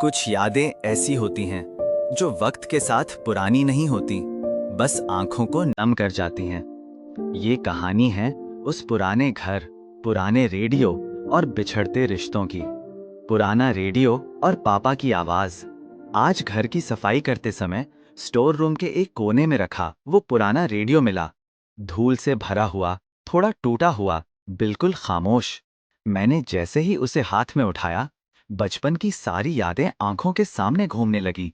कुछ यादें ऐसी होती हैं जो वक्त के साथ पुरानी नहीं होती, बस आंखों को नम कर जाती हैं। ये कहानी है उस पुराने घर, पुराने रेडियो और बिछड़ते रिश्तों की। पुराना रेडियो और पापा की आवाज। आज घर की सफाई करते समय स्टोर रूम के एक कोने में रखा वो पुराना रेडियो मिला। धूल से भरा हुआ, थोड़ा टूटा हुआ, बिल्कुल खामोश। मैंने जैसे ही उसे हाथ में उठाया, बचपन की सारी यादें आंखों के सामने घूमने लगी।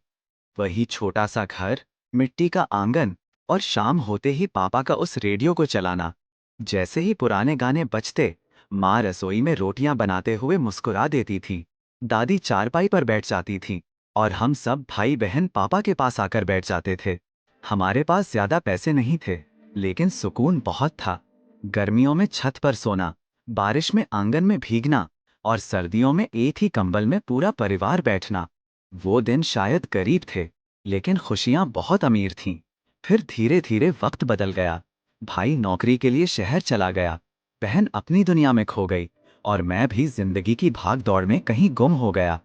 वही छोटा सा घर, मिट्टी का आंगन और शाम होते ही पापा का उस रेडियो को चलाना। जैसे ही पुराने गाने बजते, माँ रसोई में रोटियां बनाते हुए मुस्कुरा देती थी। दादी चारपाई पर बैठ जाती थी और हम सब भाई बहन पापा के पास आकर बैठ जाते थे। हमारे पास ज्यादा पैसे नहीं थे, लेकिन सुकून बहुत था। गर्मियों में छत पर सोना, बारिश में आंगन में भीगना और सर्दियों में एक ही कंबल में पूरा परिवार बैठना। वो दिन शायद गरीब थे, लेकिन खुशियां बहुत अमीर थीं। फिर धीरे धीरे वक्त बदल गया। भाई नौकरी के लिए शहर चला गया, बहन अपनी दुनिया में खो गई और मैं भी जिंदगी की भाग दौड़ में कहीं गुम हो गया।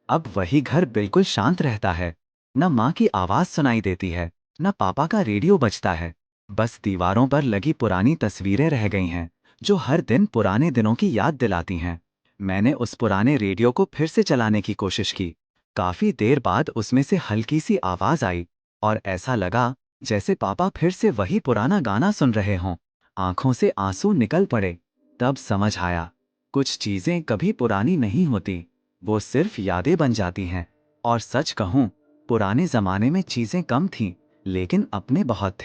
अब वही घर बिल्कुल शांत रहता है। न माँ की आवाज सुनाई देती है, न पापा का रेडियो बजता है। बस दीवारों पर लगी पुरानी तस्वीरें रह गई हैं, जो हर दिन पुराने दिनों की याद दिलाती हैं। मैंने उस पुराने रेडियो को फिर से चलाने की कोशिश की। काफी देर बाद उसमें से हल्की सी आवाज आई और ऐसा लगा जैसे पापा फिर से वही पुराना गाना सुन रहे हों। आंखों से आंसू निकल पड़े। तब समझ आया, कुछ चीजें कभी पुरानी नहीं होती, वो सिर्फ यादें बन जाती हैं। और सच कहूं, पुराने जमाने में चीजें कम थीं, लेकिन अपने बहुत थे।